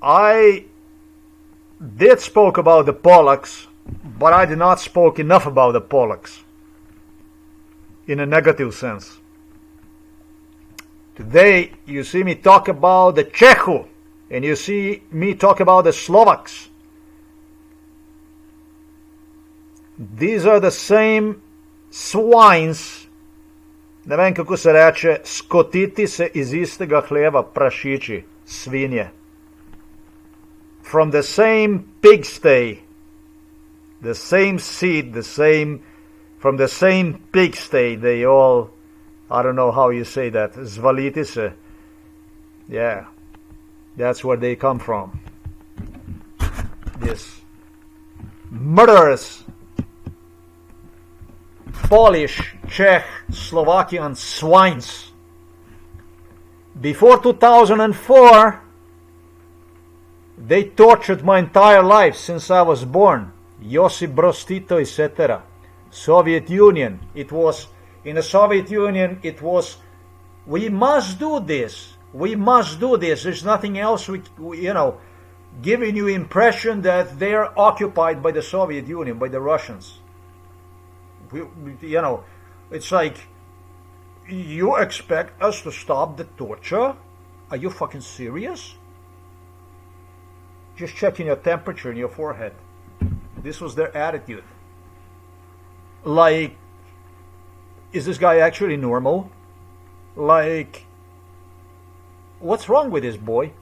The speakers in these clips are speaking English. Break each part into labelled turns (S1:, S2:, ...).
S1: I did spoke about the Pollacks, but I did not spoke enough about the Pollacks in a negative sense. Today you see me talk about the Čechu, and you see me talk about the Slovaks. These are the same swines, ne vem kako se reče, skotiti se iz istega hleva, prašiči, svinje. From the same pigsty, the same seed, from the same pigsty, they all, I don't know how you say that, zvaliti se. Yeah, that's where they come from. This murderous Polish, Czech, Slovakian swines. Before 2004, they tortured my entire life since I was born. Josip Broz Tito, etc. Soviet Union. It was, in the Soviet Union, it was, we must do this. We must do this. There's nothing else, giving you impression that they're occupied by the Soviet Union, by the Russians. It's like, you expect us to stop the torture? Are you fucking serious? Just checking your temperature in your forehead. This was their attitude. Like, is this guy actually normal? Like, what's wrong with this boy?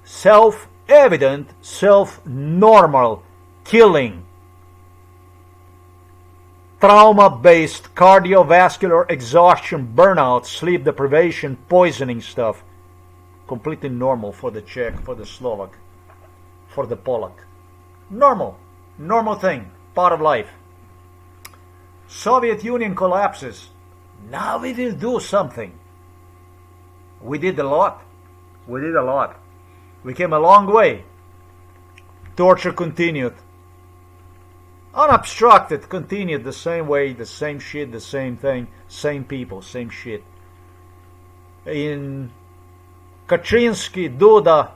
S1: Self-evident, self-normal killing. Trauma-based cardiovascular exhaustion, burnout, sleep deprivation, poisoning stuff. Completely normal for the Czech, for the Slovak, for the Pollack. Normal thing, part of life. Soviet Union collapses. Now we will do something. We did a lot. We came a long way. Torture continued. Unobstructed, continued the same way, the same shit, the same thing, same people, same shit. In Kaczynski, Duda,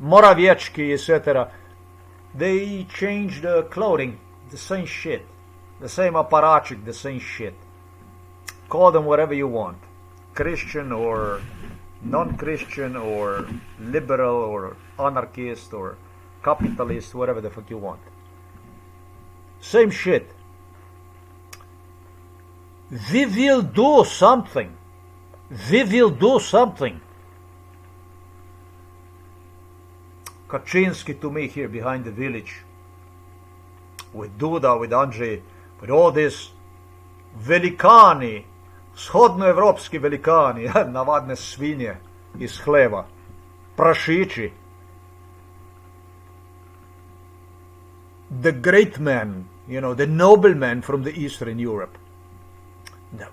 S1: Morawiecki, etc., they changed the clothing, the same shit, the same apparatchik, the same shit. Call them whatever you want, Christian or non-Christian or liberal or anarchist or capitalist, whatever the fuck you want. Same shit. We will do something. We will do something. Kaczynski to me here behind the village. With Duda, with Andrzej, with all this velikani, shodnoevropski velikani, navadne svinje iz hleva, prašiči. The great men, the noblemen from the Eastern Europe.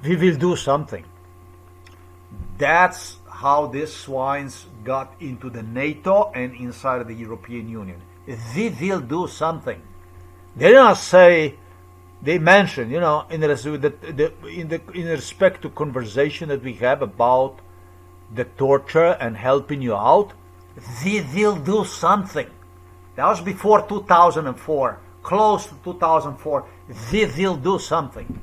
S1: We will do something. That's how these swines got into the NATO and inside of the European Union. We will do something. They don't say, they mention, in respect to conversation that we have about the torture and helping you out, we will do something. That was before 2004, close to 2004. We will do something.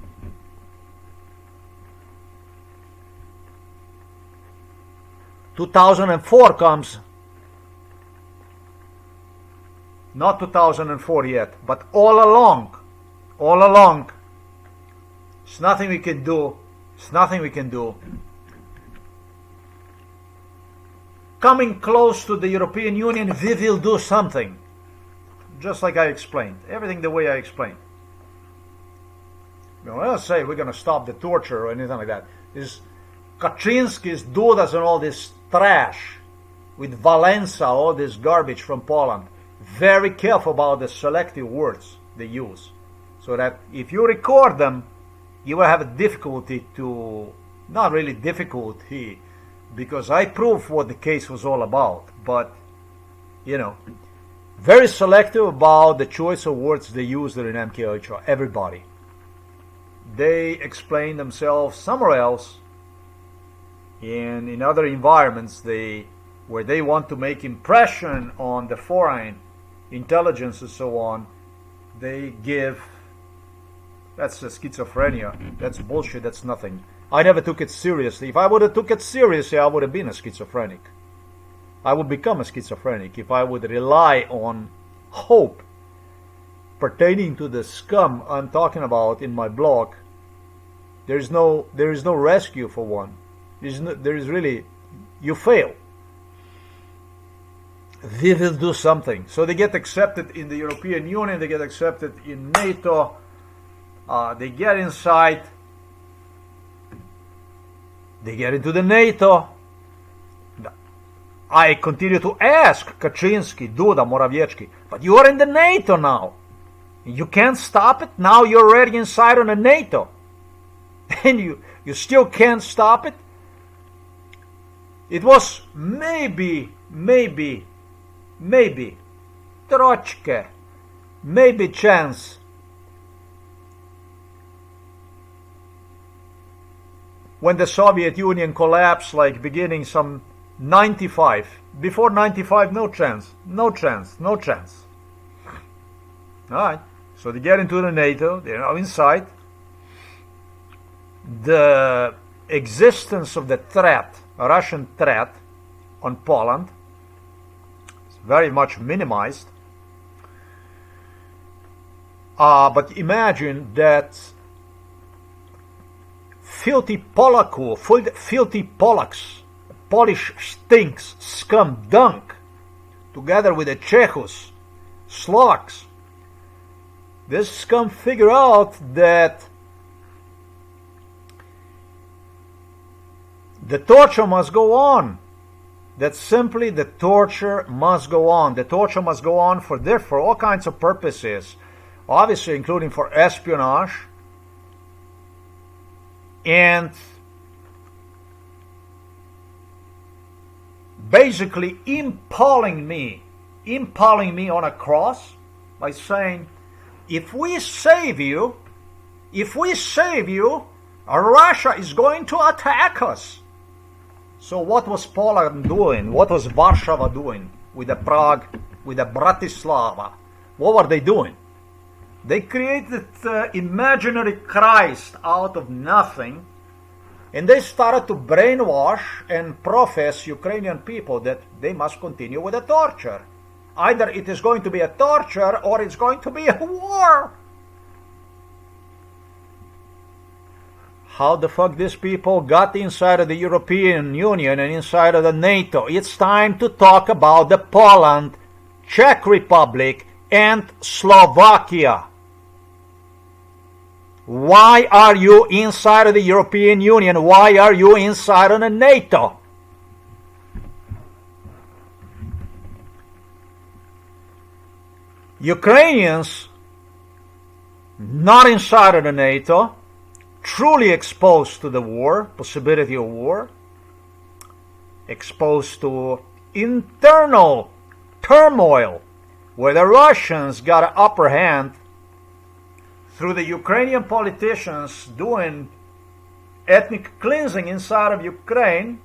S1: ...2004 comes, not 2004 yet, but all along, it's nothing we can do, Coming close to the European Union, we will do something. Just like I explained, everything the way I explained. I don't say we're going to stop the torture or anything like that. This Kaczynski's, Dudas and all this trash with Valensa, all this garbage from Poland. Very careful about the selective words they use. So that if you record them, you will have a difficulty to, not really difficulty, because I proved what the case was all about, but, very selective about the choice of words they use there in MKHR, everybody. They explain themselves somewhere else, and in other environments they where they want to make impression on the foreign intelligence and so on, they give, that's a schizophrenia, that's bullshit, that's nothing. I never took it seriously. If I would have took it seriously, I would have been a schizophrenic. I would become a schizophrenic if I would rely on hope pertaining to the scum I'm talking about in my blog. There is no rescue for one. There is really, you fail. They will do something. So they get accepted in the European Union, they get accepted in NATO, they get inside, they get into the NATO. I continue to ask Kaczynski, Duda, Morawiecki, but you are in the NATO now. You can't stop it? Now you're already inside on the NATO. And you still can't stop it? It was maybe, trochke, maybe chance. When the Soviet Union collapsed, like beginning some 95. Before 95, no chance. Alright, so they get into the NATO, they're now inside. The existence of the threat, a Russian threat on Poland, is very much minimized. But imagine that filthy Pollacks, Polish stinks, scum, dunk, together with the Czechs, Slovaks. This scum figure out that the torture must go on. That simply the torture must go on. The torture must go on for all kinds of purposes, obviously including for espionage and basically impaling me on a cross by saying, if we save you, Russia is going to attack us. So what was Poland doing? What was Warsaw doing with the Prague, with the Bratislava? What were they doing? They created imaginary Christ out of nothing, and they started to brainwash and profess Ukrainian people that they must continue with the torture. Either it is going to be a torture or it's going to be a war. How the fuck these people got inside of the European Union and inside of the NATO? It's time to talk about the Poland, Czech Republic, and Slovakia. Why are you inside of the European Union? Why are you inside of the NATO? Ukrainians, not inside of the NATO, truly exposed to the war, possibility of war, exposed to internal turmoil, where the Russians got an upper hand through the Ukrainian politicians doing ethnic cleansing inside of Ukraine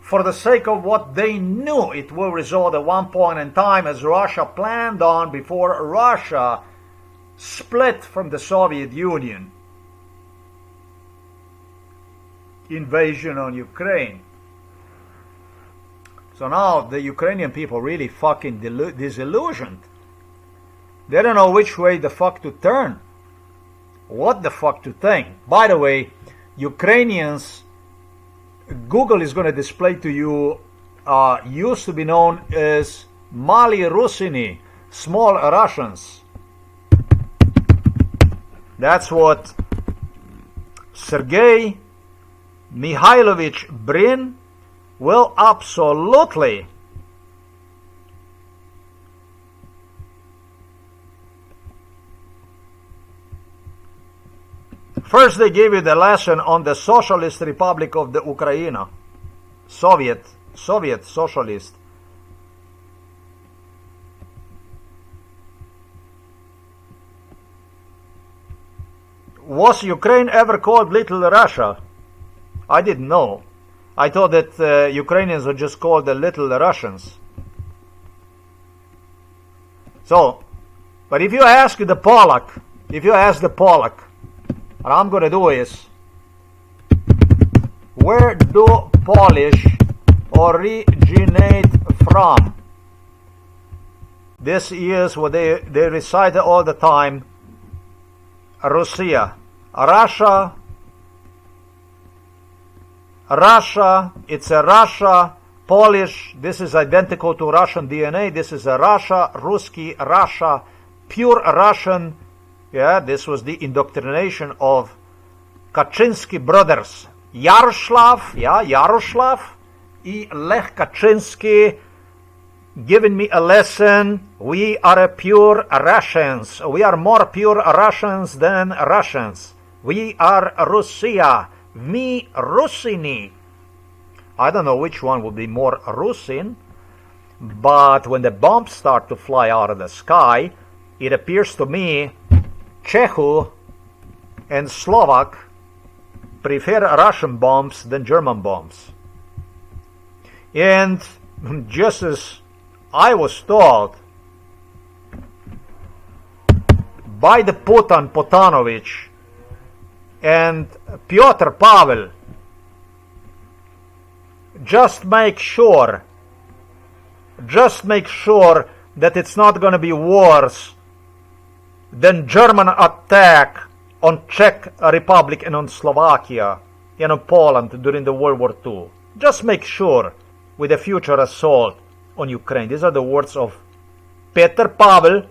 S1: for the sake of what they knew it will result at one point in time, as Russia planned on before Russia split from the Soviet Union. Invasion on Ukraine. So now the Ukrainian people really fucking disillusioned. They don't know which way the fuck to turn. What the fuck to think. By the way, Ukrainians, Google is going to display to you, used to be known as Mali Rusini, small Russians. That's what Sergei Mihailovich Brin will absolutely first they gave you the lesson on the Socialist Republic of the Ukraine, Soviet Socialist. Was Ukraine ever called Little Russia? I didn't know. I thought that Ukrainians were just called the little Russians. So, but if you ask the Pollack, what I'm going to do is, where do Polish originate from? This is what they recite all the time. Russia. Russia, it's a Russia, Polish, this is identical to Russian DNA, this is a Russia, Ruski, Russia, pure Russian. Yeah, this was the indoctrination of Kaczynski brothers. Yaroslav and Lech Kaczynski giving me a lesson. We are pure Russians. We are more pure Russians than Russians. We are Russia. Me Russini. I don't know which one will be more Russin, but when the bombs start to fly out of the sky, it appears to me Czech and Slovak prefer Russian bombs than German bombs. And just as I was told by the Potanovich and Piotr Pavel, just make sure that it's not going to be worse than German attack on Czech Republic and on Slovakia and on Poland during the World War II. Just make sure with a future assault on Ukraine. These are the words of Petr Pavel.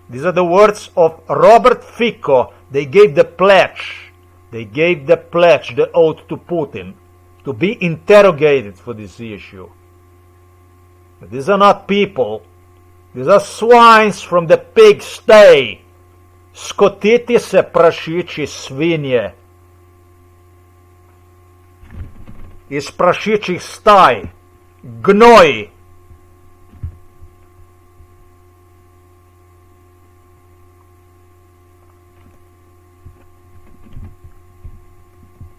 S1: These are the words of Robert Fico. They gave the pledge, the oath to Putin, to be interrogated for this issue. But these are not people. These are swines from the pigsty. Skotiti se prašići svinje. Iz prašićih staj. Gnoj.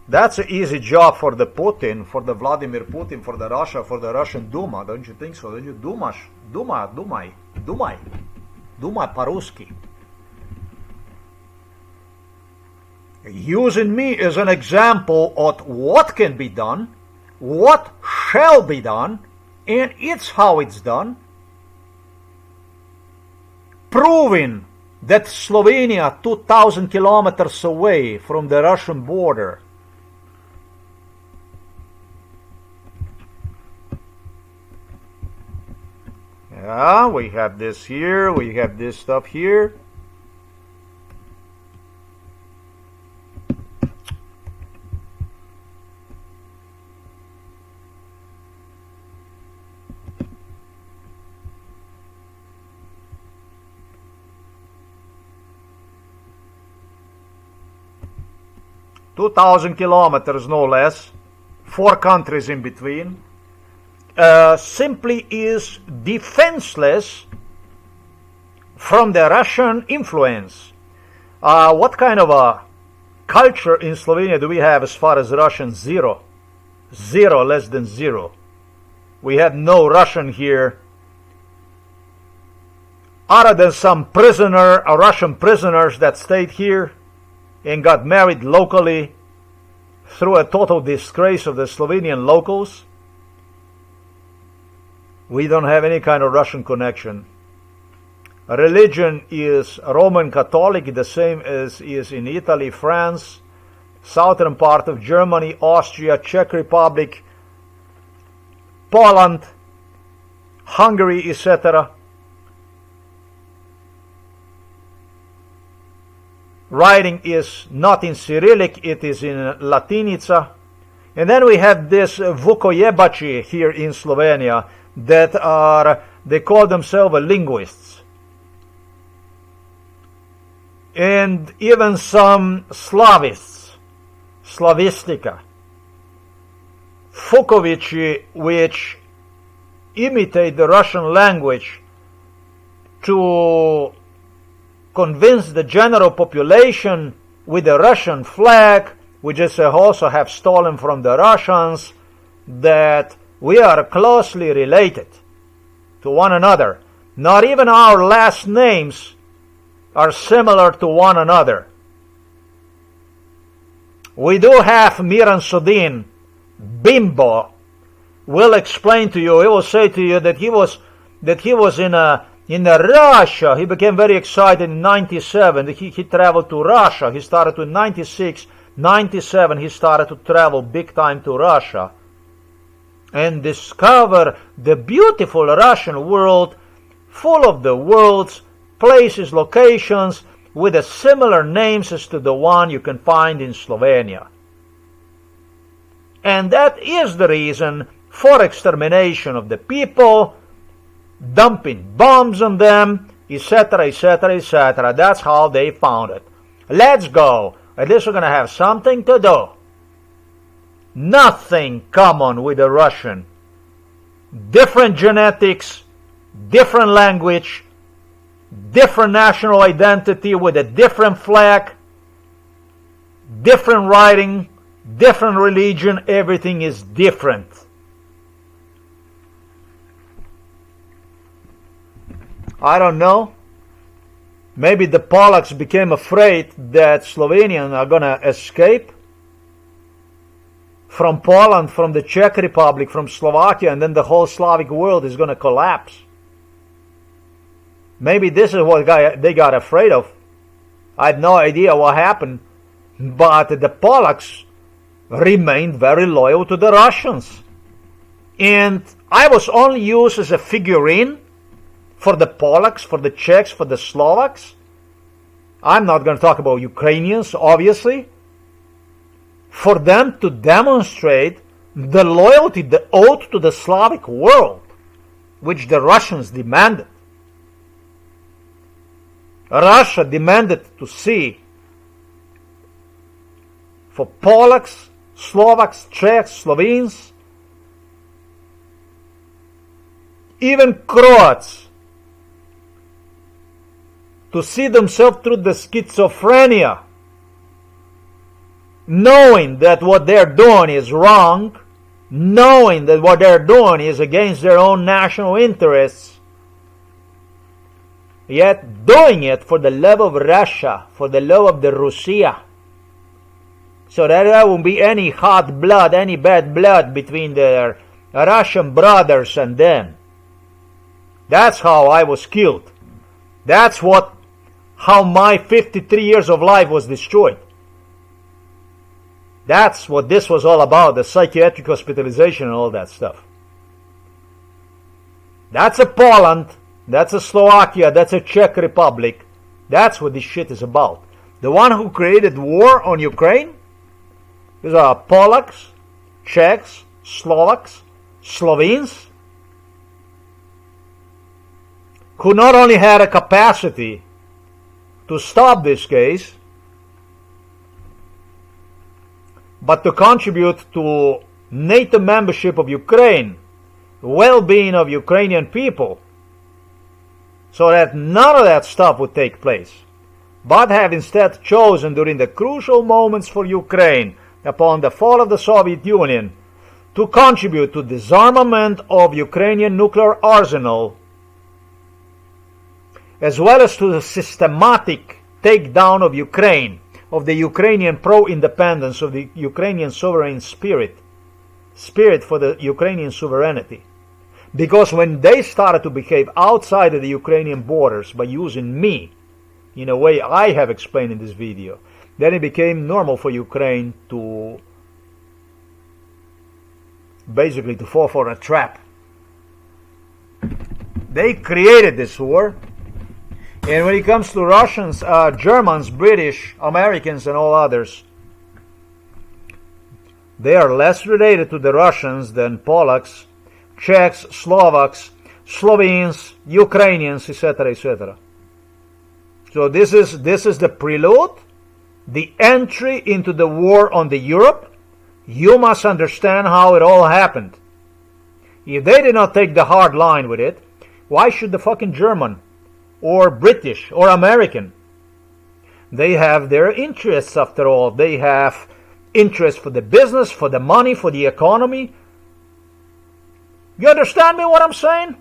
S1: That's an easy job for the Putin, for the Vladimir Putin, for the Russia, for the Russian Duma. Don't you think so? Don't you? Dumai по-русски. Using me as an example of what can be done, what shall be done, and it's how it's done. Proving that Slovenia, 2,000 kilometers away from the Russian border, yeah, we have this here, we have this stuff here. $2,000 no less, 4 countries in between. Simply is defenseless from the Russian influence. What kind of a culture in Slovenia do we have as far as Russian? Zero, less than zero. We have no Russian here, other than some Russian prisoners that stayed here and got married locally through a total disgrace of the Slovenian locals. We don't have any kind of Russian connection. Religion is Roman Catholic, the same as is in Italy, France, southern part of Germany, Austria, Czech Republic, Poland, Hungary, etc. Writing is not in Cyrillic, it is in Latinica. And then we have this Vukojebači here in Slovenia that they call themselves linguists. And even some Slavists, Slavistica. Fukovići, which imitate the Russian language to convince the general population with the Russian flag, which they also have stolen from the Russians, that we are closely related to one another. Not even our last names are similar to one another. We do have Miran Sodin, Bimbo, will explain to you, he will say to you that he was in Russia. He became very excited in 97. He traveled to Russia. He started in 96, 97. He started to travel big time to Russia and discover the beautiful Russian world, full of the world's places, locations with a similar names as to the one you can find in Slovenia. And that is the reason for extermination of the people, dumping bombs on them, etc., etc., etc. That's how they found it. Let's go. At least we're going to have something to do. Nothing common with the Russian. Different genetics, different language, different national identity with a different flag, different writing, different religion. Everything is different. I don't know. Maybe the Pollacks became afraid that Slovenians are going to escape from Poland, from the Czech Republic, from Slovakia, and then the whole Slavic world is going to collapse. Maybe this is what they got afraid of. I have no idea what happened, but the Pollacks remained very loyal to the Russians. And I was only used as a figurine for the Pollacks, for the Czechs, for the Slovaks. I'm not going to talk about Ukrainians, obviously. For them to demonstrate the loyalty, the oath to the Slavic world, which the Russians demanded. Russia demanded to see for Pollacks, Slovaks, Czechs, Slovenes, even Croats, to see themselves through the schizophrenia, knowing that what they're doing is wrong, knowing that what they're doing is against their own national interests, yet doing it for the love of Russia, for the love of the Russia, so that there won't be any hot blood, any bad blood between their Russian brothers and them. That's how I was killed. That's how my 53 years of life was destroyed. That's what this was all about, the psychiatric hospitalization and all that stuff. That's a Poland, that's a Slovakia, that's a Czech Republic. That's what this shit is about. The one who created war on Ukraine, these are Pollacks, Czechs, Slovaks, Slovenes, who not only had a capacity to stop this case, but to contribute to NATO membership of Ukraine, well-being of Ukrainian people, so that none of that stuff would take place, but have instead chosen during the crucial moments for Ukraine upon the fall of the Soviet Union to contribute to disarmament of Ukrainian nuclear arsenal, as well as to the systematic takedown of Ukraine, of the Ukrainian pro-independence, of the Ukrainian sovereign spirit for the Ukrainian sovereignty. Because when they started to behave outside of the Ukrainian borders by using me, in a way I have explained in this video, then it became normal for Ukraine to basically to fall for a trap. They created this war. And when it comes to Russians, Germans, British, Americans, and all others, they are less related to the Russians than Pollacks, Czechs, Slovaks, Slovenes, Ukrainians, etc., etc. So this is the prelude, the entry into the war on the Europe. You must understand how it all happened. If they did not take the hard line with it, why should the fucking German or British or American? They have their interests after all. They have interest for the business, for the money, for the economy, You understand me what I'm saying?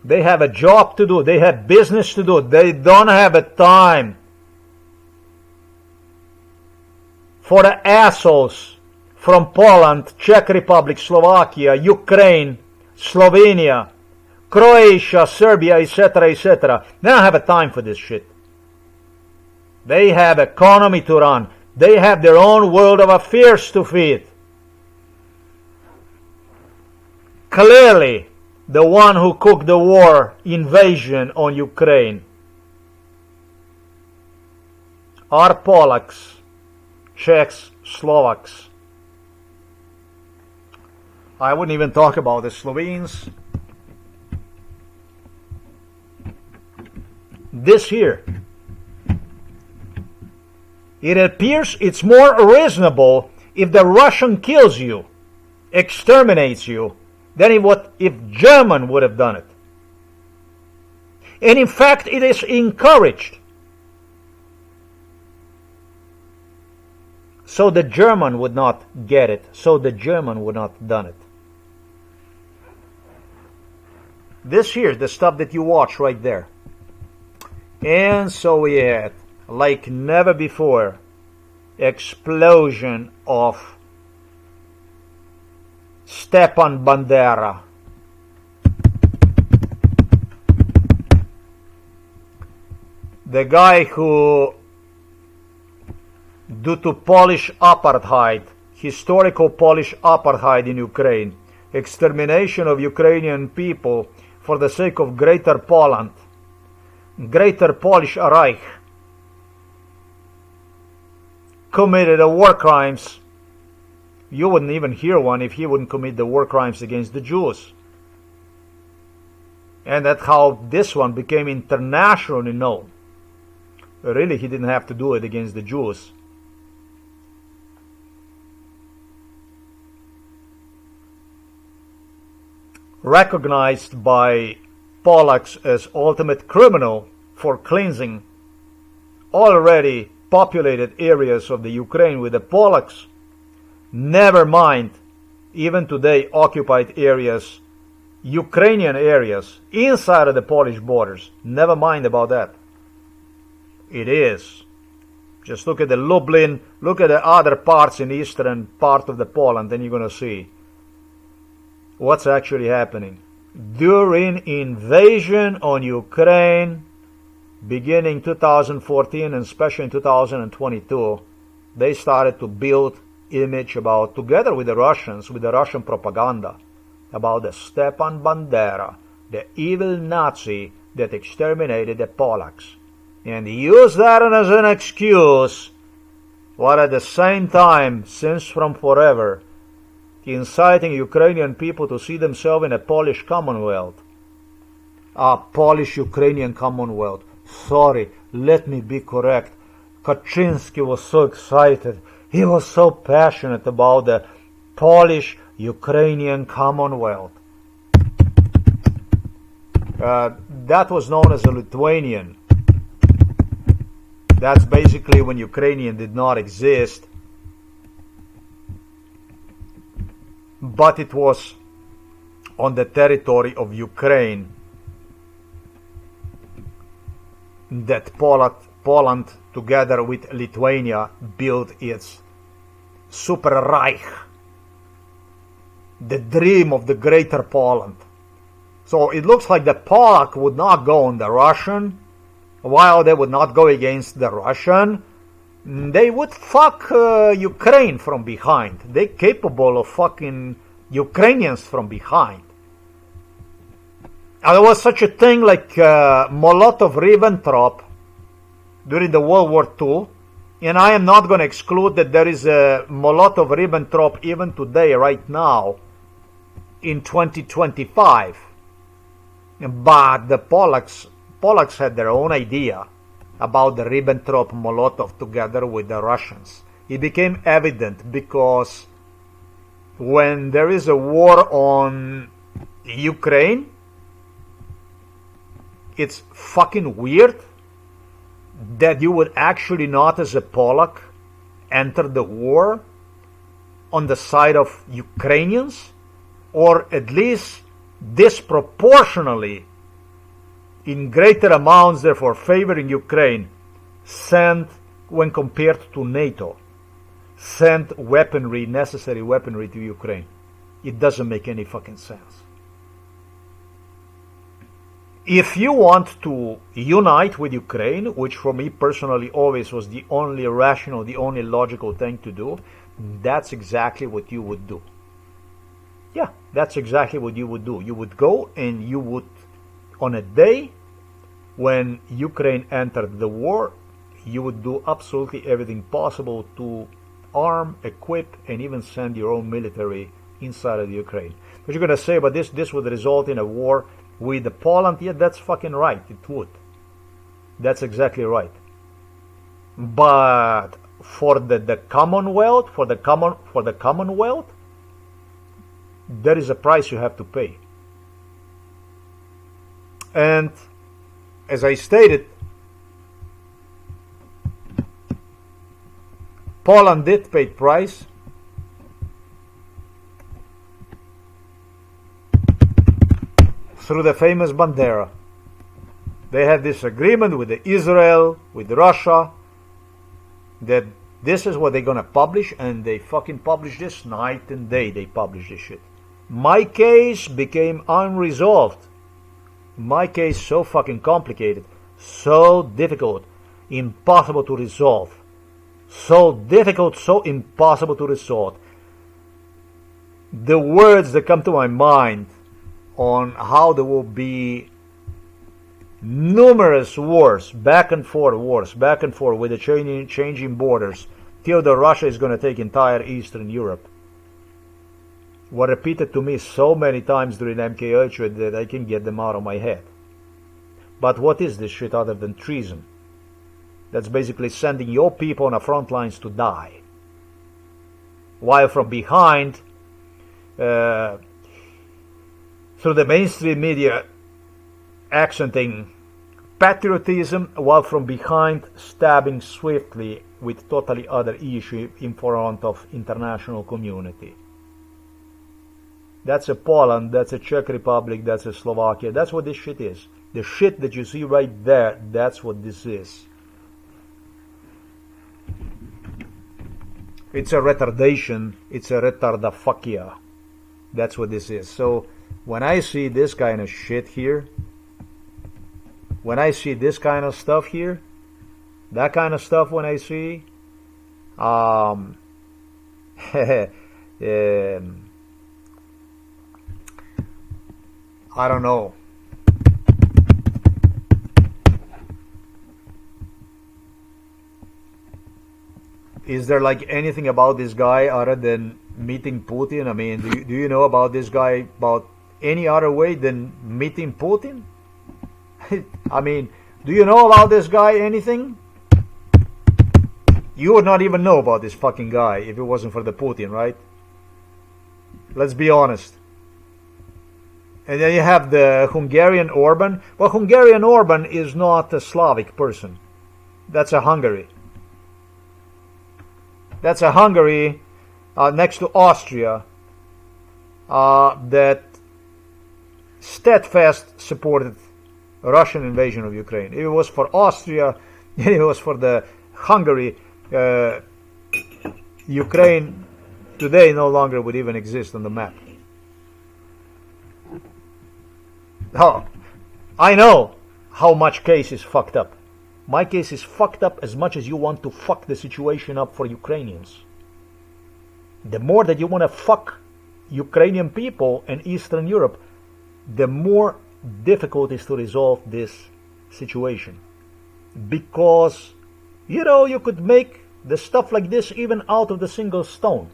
S1: They have a job to do. They have business to do. They don't have a time for the assholes from Poland, Czech Republic, Slovakia, Ukraine, Slovenia, Croatia, Serbia, etc., etc. They don't have a time for this shit. They have economy to run. They have their own world of affairs to feed. Clearly, the one who cooked the war invasion on Ukraine are Pollacks, Czechs, Slovaks. I wouldn't even talk about the Slovenes. This here. It appears it's more reasonable if the Russian kills you, exterminates you, than if German would have done it. And in fact, it is encouraged. So the German would not get it. So the German would not have done it. This here, the stuff that you watch right there. And so we had, like never before, explosion of Stepan Bandera. The guy who, due to Polish apartheid, historical Polish apartheid in Ukraine, extermination of Ukrainian people for the sake of Greater Poland, Greater Polish Reich, committed war crimes. You wouldn't even hear one if he wouldn't commit the war crimes against the Jews. And that's how this one became internationally known. Really, he didn't have to do it against the Jews. Recognized by Pollacks as ultimate criminal for cleansing already populated areas of the Ukraine with the Pollacks, never mind even today occupied areas, Ukrainian areas inside of the Polish borders. Never mind about that. It is. Just look at the Lublin, look at the other parts in eastern part of the Poland, and you're going to see what's actually happening. During invasion on Ukraine, beginning 2014 and especially in 2022, they started to build image about, together with the Russians, with the Russian propaganda, about the Stepan Bandera, the evil Nazi that exterminated the Pollacks, and use that as an excuse, while at the same time, since from forever, inciting Ukrainian people to see themselves in a Polish Commonwealth. A Polish-Ukrainian Commonwealth. Sorry, let me be correct. Kaczynski was so excited. He was so passionate about the Polish-Ukrainian Commonwealth. That was known as a Lithuanian. That's basically when Ukrainian did not exist. But it was on the territory of Ukraine that Poland, together with Lithuania, built its Super Reich, the dream of the Greater Poland. So it looks like the Polak would not go on the Russian, while they would not go against the Russian. They would fuck Ukraine from behind. They're capable of fucking Ukrainians from behind. There was such a thing like Molotov-Ribbentrop during the World War II, and I am not going to exclude that there is a Molotov-Ribbentrop even today, right now, in 2025. But the Pollacks had their own idea about the Ribbentrop-Molotov together with the Russians. It became evident because when there is a war on Ukraine, it's fucking weird that you would actually not, as a Polak, enter the war on the side of Ukrainians, or at least disproportionately in greater amounts, therefore favoring Ukraine, send, when compared to NATO, send weaponry, necessary weaponry to Ukraine. It doesn't make any fucking sense. If you want to unite with Ukraine, which for me personally always was the only rational, the only logical thing to do, that's exactly what you would do. Yeah, that's exactly what you would do. You would go and you would, on a day when Ukraine entered the war, you would do absolutely everything possible to arm, equip, and even send your own military inside of Ukraine. But you're going to say, but this would result in a war with Poland. Yeah, that's fucking right. It would. That's exactly right. But for the Commonwealth, for the Commonwealth, there is a price you have to pay. And as I stated, Poland did pay price. Through the famous Bandera. They had this agreement with Israel, with Russia, that this is what they're gonna publish, and they fucking publish this night and day. They publish this shit. My case became unresolved. My case so fucking complicated, so difficult, impossible to resolve. So difficult, so impossible to resolve. The words that come to my mind on how there will be numerous wars, back and forth with the changing borders, till the Russia is going to take entire Eastern Europe, were repeated to me so many times during MKH that I can get them out of my head. But what is this shit other than treason? That's basically sending your people on the front lines to die, while from behind, through the mainstream media accenting patriotism, while from behind stabbing swiftly with totally other issue in front of international community. That's a Poland, that's a Czech Republic, that's a Slovakia. That's what this shit is. The shit that you see right there, that's what this is. It's a retardation. It's a retardafuckia. That's what this is. So when I see this kind of shit here, when I see this kind of stuff here, that kind of stuff when I see, I don't know. Is there like anything about this guy other than meeting Putin? I mean, do you know about this guy about any other way than meeting Putin? I mean, do you know about this guy anything? You would not even know about this fucking guy if it wasn't for the Putin, right? Let's be honest. And then you have the Hungarian Orban. Well, Hungarian Orban is not a Slavic person. That's a Hungary. That's a Hungary next to Austria that steadfast supported Russian invasion of Ukraine. If it was for Austria, if it was for the Hungary, Ukraine today no longer would even exist on the map. Oh, I know how much case is fucked up. My case is fucked up as much as you want to fuck the situation up for Ukrainians. The more that you want to fuck Ukrainian people and Eastern Europe, the more difficult it is to resolve this situation. Because, you know, you could make the stuff like this even out of the single stone.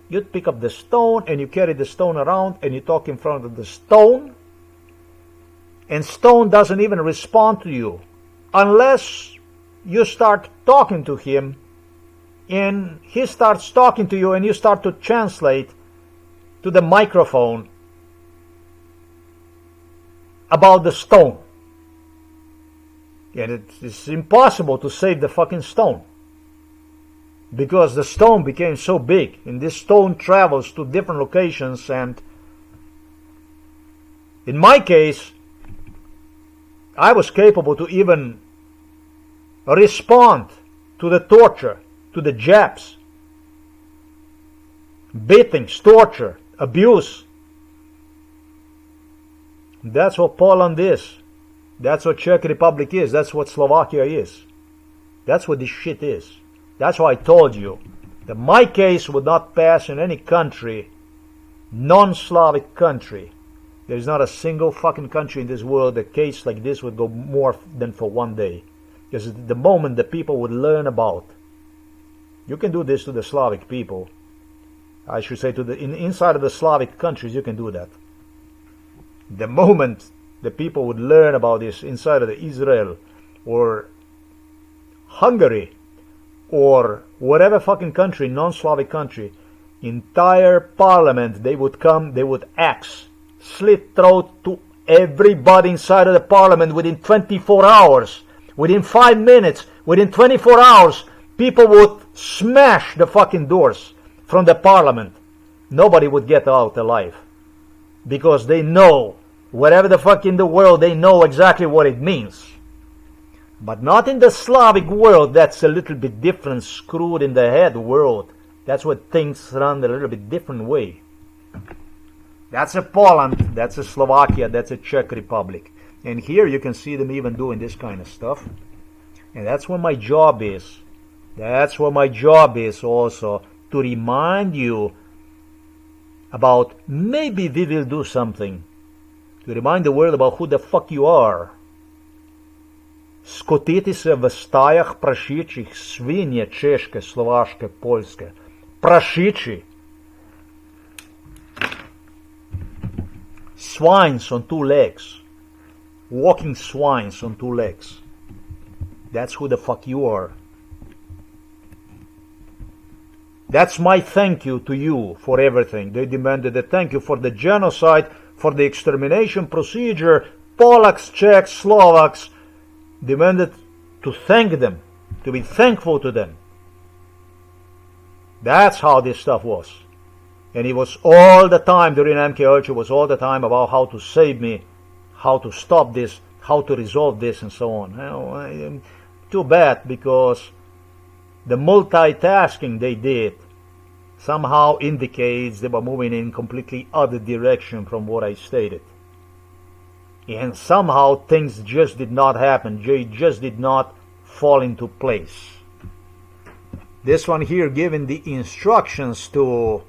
S1: You'd pick up the stone and you carry the stone around and you talk in front of the stone, and stone doesn't even respond to you unless you start talking to him and he starts talking to you and you start to translate to the microphone about the stone. And it's impossible to save the fucking stone. because the stone became so big, and this stone travels to different locations. And in my case, I was capable to even respond to the torture, to the jabs, beatings, torture, abuse. That's what Poland is. That's what Czech Republic is. That's what Slovakia is. That's what this shit is. That's why I told you that my case would not pass in any country, non-Slavic country. There's not a single fucking country in this world a case like this would go more than for one day. Because the moment the people would learn about, you can do this to the Slavic people. I should say to the inside of the Slavic countries, you can do that. The moment the people would learn about this inside of the Israel or Hungary or whatever fucking country, non-Slavic country, entire parliament, they would come, they would axe, slit throat to everybody inside of the parliament within 24 hours. Within 5 minutes, within 24 hours, people would smash the fucking doors from the parliament. Nobody would get out alive. Because they know, wherever the fuck in the world, they know exactly what it means. But not in the Slavic world. That's a little bit different, screwed in the head world. That's where things run a little bit different way. That's a Poland, that's a Slovakia, that's a Czech Republic. And here you can see them even doing this kind of stuff. And that's what my job is. That's what my job is also, to remind you about maybe we will do something. To remind the world about who the fuck you are. Skotiti se v stajah prašičih, svinje češke, slovaške, polske. Prašiči. Swines on 2 legs. Walking swines on 2 legs. That's who the fuck you are. That's my thank you to you for everything. They demanded a thank you for the genocide, for the extermination procedure. Pollacks, Czechs, Slovaks demanded to thank them, to be thankful to them. That's how this stuff was. And it was all the time during MKH, it was all the time about how to save me, how to stop this, how to resolve this, and so on. Well, too bad, because the multitasking they did somehow indicates they were moving in completely other direction from what I stated. And somehow things just did not happen. They just did not fall into place. This one here giving the instructions to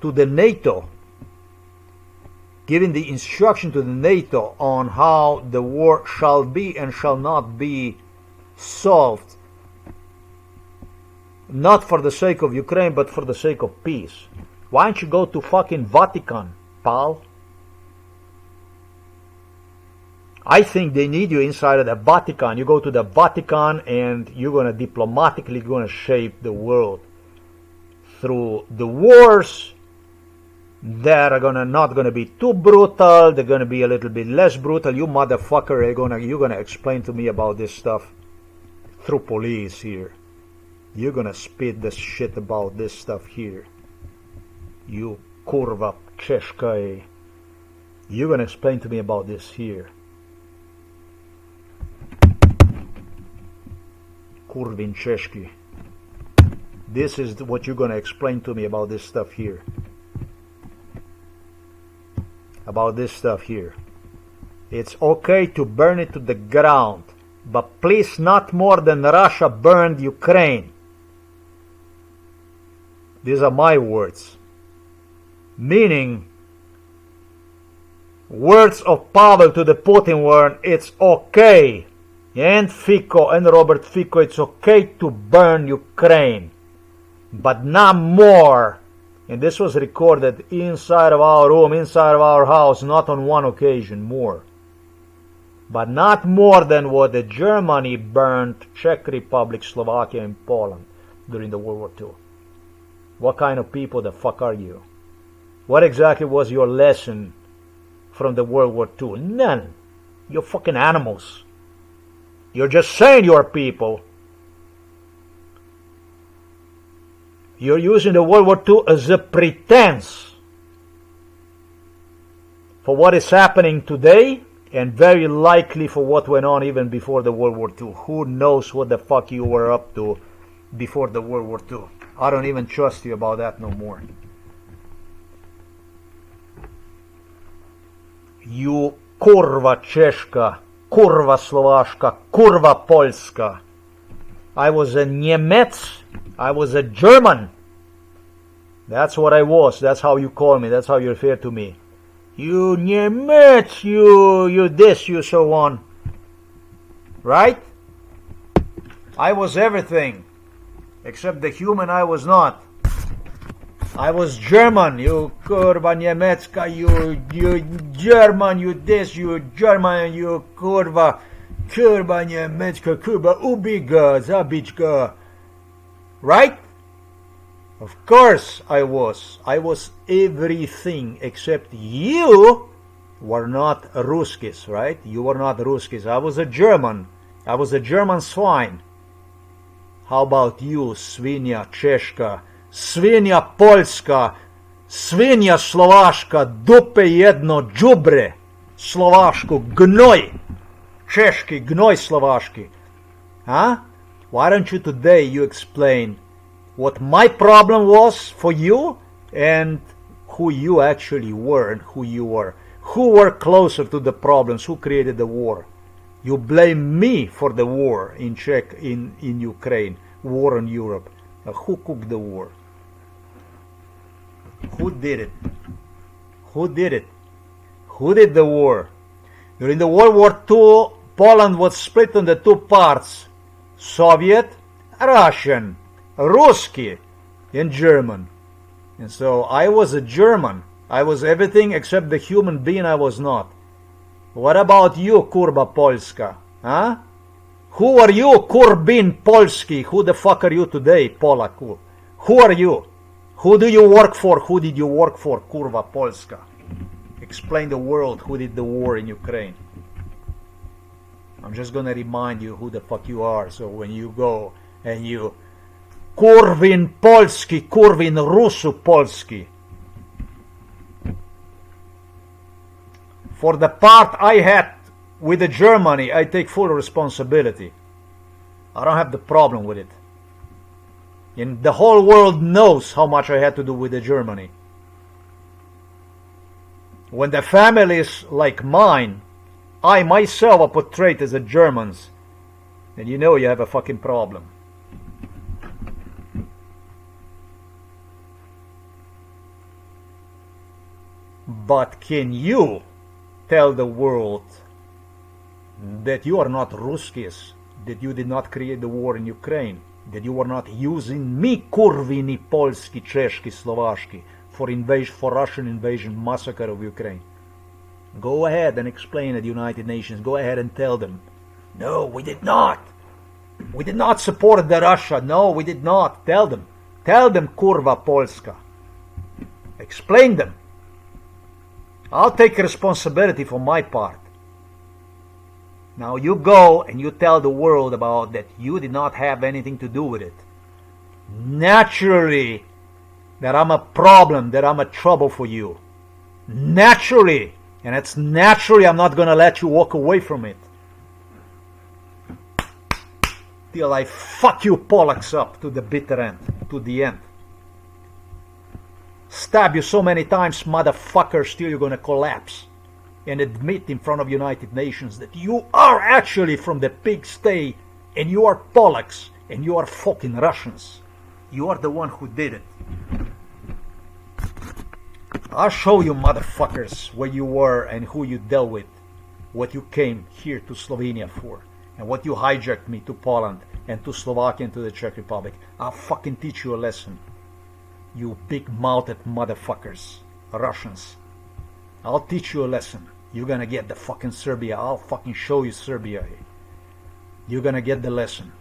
S1: the NATO, giving the instruction to the NATO on how the war shall be and shall not be solved, not for the sake of Ukraine, but for the sake of peace. Why don't you go to fucking Vatican, pal? I think they need you inside of the Vatican. You go to the Vatican and you're going to diplomatically shape the world through the wars that are not gonna be too brutal. They're gonna be a little bit less brutal. You motherfucker, you're gonna explain to me about this stuff through police here. You're gonna spit the shit about this stuff here. You KURVE, ČESKE. You're gonna explain to me about this here. Kurvin ČESKE. This is what you're gonna explain to me about this stuff here. About this stuff here. It's okay to burn it to the ground, but please not more than Russia burned Ukraine. These are my words. Meaning, words of Pavel to the Putin were, it's okay. And Fico and Robert Fico, it's okay to burn Ukraine, but not more. And this was recorded inside of our room, inside of our house, not on one occasion, more. But not more than what the Germany burned Czech Republic, Slovakia, and Poland during the World War II. What kind of people the fuck are you? What exactly was your lesson from the World War II? None. You're fucking animals. You're just saying you're people. You're using the World War II as a pretense for what is happening today, and very likely for what went on even before the World War II. Who knows what the fuck you were up to before the World War II? I don't even trust you about that no more. You kurva Češka, kurva Slovaška, kurva Polska. I was a Niemec. I was a German. That's what I was. That's how you call me. That's how you refer to me. You Niemec, you this, you so on. Right? I was everything. Except the human I was not. I was German, you kurva Niemiecka, you German, you this, you German, you kurva Niemiecka, kurva ubiga, zabichka. Right? Of course I was. I was everything except you were not Ruskis, right? You were not Ruskis. I was a German. I was a German swine. How about you, svinja Češka, svinja Poljska, svinja Slovaška, dupe jedno đubre, Slovaško gnoj, Češki gnoj Slovaški. Huh? Why don't you today you explain what my problem was for you and who you actually were and who you were. Who were closer to the problems? Who created the war? You blame me for the war in Ukraine, war in Europe. Now, who cooked the war? Who did it? Who did it? Who did the war? During the World War II, Poland was split into two parts. Soviet, Russian, Ruski, and German. And so I was a German. I was everything except the human being I was not. What about you, kurva Polska? Huh? Who are you, kurbin Polski? Who the fuck are you today, Polak? Who are you? Who do you work for? Who did you work for, kurva Polska? Explain the world who did the war in Ukraine. I'm just gonna remind you who the fuck you are, so when you go and you kurvin Polski, kurvin Rusu Polski. For the part I had with the Germany, I take full responsibility. I don't have the problem with it. And the whole world knows how much I had to do with the Germany. When the families like mine, I myself are portrayed as the Germans, then you know you have a fucking problem. But can you tell the world that you are not Ruskis, that you did not create the war in Ukraine, that you were not using me, kurvini Polski, Češki, Slovaški, for Russian invasion, massacre of Ukraine? Go ahead and explain at the United Nations. Go ahead and tell them, no, we did not. We did not support the Russia. No, we did not. Tell them. Tell them, kurva Polska. Explain them. I'll take responsibility for my part. Now you go and you tell the world about that you did not have anything to do with it. Naturally, that I'm a problem, that I'm a trouble for you. Naturally. And it's naturally I'm not going to let you walk away from it. Till I fuck you Pollacks up to the bitter end, to the end. Stab you so many times, motherfuckers, till you're going to collapse. And admit in front of United Nations that you are actually from the pig state, and you are Pollacks, and you are fucking Russians. You are the one who did it. I'll show you, motherfuckers, where you were and who you dealt with, what you came here to Slovenia for, and what you hijacked me to Poland and to Slovakia and to the Czech Republic. I'll fucking teach you a lesson. You big-mouthed motherfuckers, Russians. I'll teach you a lesson. You're gonna get the fucking Serbia. I'll fucking show you Serbia. You're gonna get the lesson.